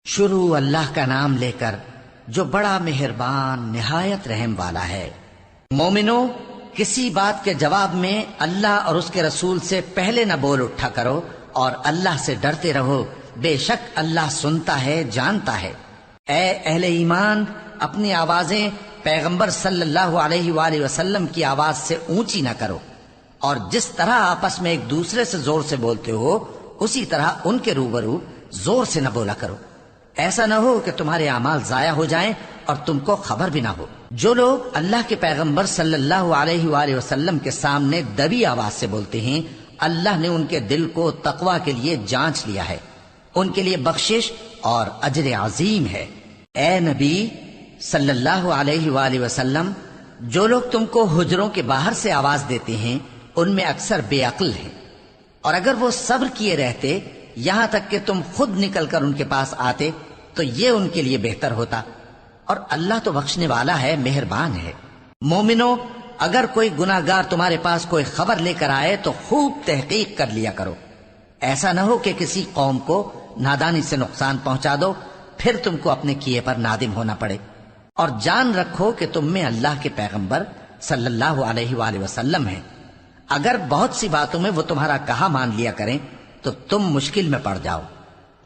شروع اللہ کا نام لے کر جو بڑا مہربان نہایت رحم والا ہے۔ مومنو، کسی بات کے جواب میں اللہ اور اس کے رسول سے پہلے نہ بول اٹھا کرو اور اللہ سے ڈرتے رہو، بے شک اللہ سنتا ہے، جانتا ہے۔ اے اہل ایمان، اپنی آوازیں پیغمبر صلی اللہ علیہ وآلہ وسلم کی آواز سے اونچی نہ کرو، اور جس طرح آپس میں ایک دوسرے سے زور سے بولتے ہو اسی طرح ان کے روبرو زور سے نہ بولا کرو، ایسا نہ ہو کہ تمہارے اعمال ضائع ہو جائیں اور تم کو خبر بھی نہ ہو۔ جو لوگ اللہ کے پیغمبر صلی اللہ علیہ وآلہ وسلم کے سامنے دبی آواز سے بولتے ہیں، اللہ نے ان کے دل کو تقوی کے لیے جانچ لیا ہے، ان کے لیے بخشش اور اجر عظیم ہے۔ اے نبی صلی اللہ علیہ وآلہ وسلم، جو لوگ تم کو حجروں کے باہر سے آواز دیتے ہیں ان میں اکثر بے عقل ہیں، اور اگر وہ صبر کیے رہتے یہاں تک کہ تم خود نکل کر ان کے پاس آتے تو یہ ان کے لیے بہتر ہوتا، اور اللہ تو بخشنے والا ہے، مہربان ہے۔ مومنو، اگر کوئی گناہ گار تمہارے پاس کوئی خبر لے کر آئے تو خوب تحقیق کر لیا کرو، ایسا نہ ہو کہ کسی قوم کو نادانی سے نقصان پہنچا دو پھر تم کو اپنے کیے پر نادم ہونا پڑے۔ اور جان رکھو کہ تم میں اللہ کے پیغمبر صلی اللہ علیہ وآلہ وسلم ہیں، اگر بہت سی باتوں میں وہ تمہارا کہا مان لیا کریں تو تم مشکل میں پڑ جاؤ،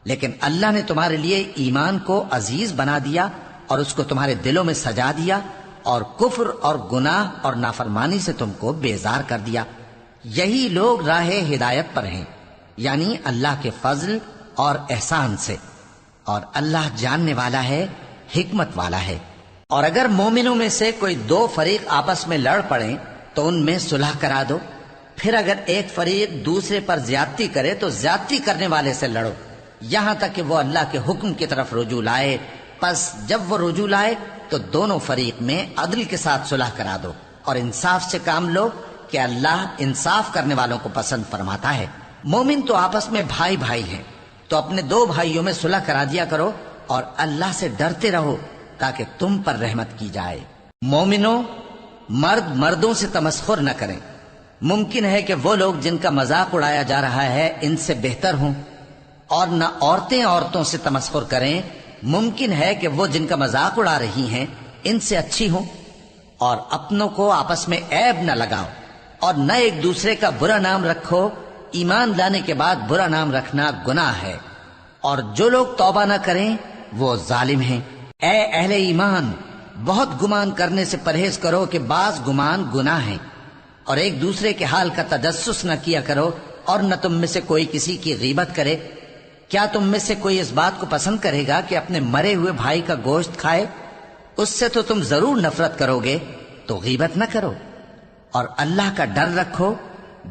لیکن اللہ نے تمہارے لیے ایمان کو عزیز بنا دیا اور اس کو تمہارے دلوں میں سجا دیا، اور کفر اور گناہ اور نافرمانی سے تم کو بیزار کر دیا۔ یہی لوگ راہ ہدایت پر ہیں، یعنی اللہ کے فضل اور احسان سے، اور اللہ جاننے والا ہے، حکمت والا ہے۔ اور اگر مومنوں میں سے کوئی دو فریق آپس میں لڑ پڑیں تو ان میں صلح کرا دو، پھر اگر ایک فریق دوسرے پر زیادتی کرے تو زیادتی کرنے والے سے لڑو، یہاں تک کہ وہ اللہ کے حکم کی طرف رجوع لائے۔ پس جب وہ رجوع لائے تو دونوں فریق میں عدل کے ساتھ صلح کرا دو اور انصاف سے کام لو کہ اللہ انصاف کرنے والوں کو پسند فرماتا ہے۔ مومن تو آپس میں بھائی بھائی ہیں، تو اپنے دو بھائیوں میں صلح کرا دیا کرو اور اللہ سے ڈرتے رہو تاکہ تم پر رحمت کی جائے۔ مومنوں، مرد مردوں سے تمسخر نہ کریں، ممکن ہے کہ وہ لوگ جن کا مذاق اڑایا جا رہا ہے ان سے بہتر ہوں، اور نہ عورتیں عورتوں سے تمسخر کریں، ممکن ہے کہ وہ جن کا مذاق اڑا رہی ہیں ان سے اچھی ہوں۔ اور اپنوں کو آپس میں عیب نہ لگاؤ اور نہ ایک دوسرے کا برا نام رکھو، ایمان لانے کے بعد برا نام رکھنا گناہ ہے، اور جو لوگ توبہ نہ کریں وہ ظالم ہیں۔ اے اہل ایمان، بہت گمان کرنے سے پرہیز کرو کہ بعض گمان گناہ ہیں، اور ایک دوسرے کے حال کا تجسس نہ کیا کرو، اور نہ تم میں سے کوئی کسی کی غیبت کرے۔ کیا تم میں سے کوئی اس بات کو پسند کرے گا کہ اپنے مرے ہوئے بھائی کا گوشت کھائے؟ اس سے تو تم ضرور نفرت کرو گے، تو غیبت نہ کرو، اور اللہ کا ڈر رکھو،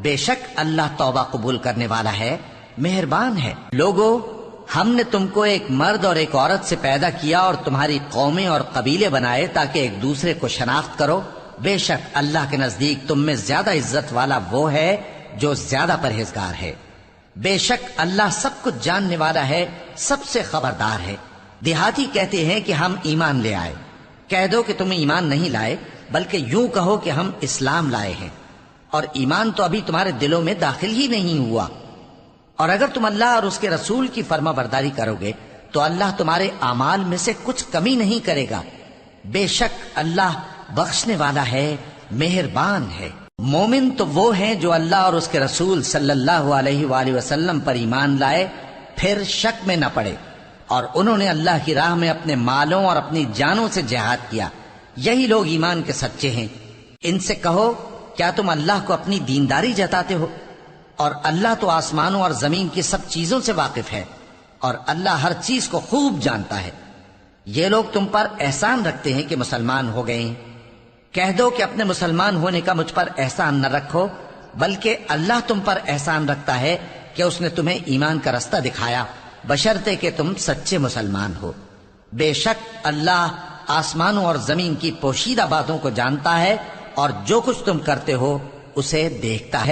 بے شک اللہ توبہ قبول کرنے والا ہے، مہربان ہے۔ لوگو، ہم نے تم کو ایک مرد اور ایک عورت سے پیدا کیا اور تمہاری قومیں اور قبیلے بنائے تاکہ ایک دوسرے کو شناخت کرو، بے شک اللہ کے نزدیک تم میں زیادہ عزت والا وہ ہے جو زیادہ پرہیزگار ہے۔ بے شک اللہ سب کچھ جاننے والا ہے، سب سے خبردار ہے۔ دیہاتی کہتے ہیں کہ ہم ایمان لے آئے، کہہ دو کہ تم ایمان نہیں لائے، بلکہ یوں کہو کہ ہم اسلام لائے ہیں، اور ایمان تو ابھی تمہارے دلوں میں داخل ہی نہیں ہوا۔ اور اگر تم اللہ اور اس کے رسول کی فرما برداری کرو گے تو اللہ تمہارے اعمال میں سے کچھ کمی نہیں کرے گا، بے شک اللہ بخشنے والا ہے، مہربان ہے۔ مومن تو وہ ہیں جو اللہ اور اس کے رسول صلی اللہ علیہ وآلہ وسلم پر ایمان لائے پھر شک میں نہ پڑے، اور انہوں نے اللہ کی راہ میں اپنے مالوں اور اپنی جانوں سے جہاد کیا، یہی لوگ ایمان کے سچے ہیں۔ ان سے کہو، کیا تم اللہ کو اپنی دینداری جتاتے ہو؟ اور اللہ تو آسمانوں اور زمین کی سب چیزوں سے واقف ہے، اور اللہ ہر چیز کو خوب جانتا ہے۔ یہ لوگ تم پر احسان رکھتے ہیں کہ مسلمان ہو گئے ہیں، کہہ دو کہ اپنے مسلمان ہونے کا مجھ پر احسان نہ رکھو، بلکہ اللہ تم پر احسان رکھتا ہے کہ اس نے تمہیں ایمان کا رستہ دکھایا، بشرطے کہ تم سچے مسلمان ہو۔ بے شک اللہ آسمانوں اور زمین کی پوشیدہ باتوں کو جانتا ہے، اور جو کچھ تم کرتے ہو اسے دیکھتا ہے۔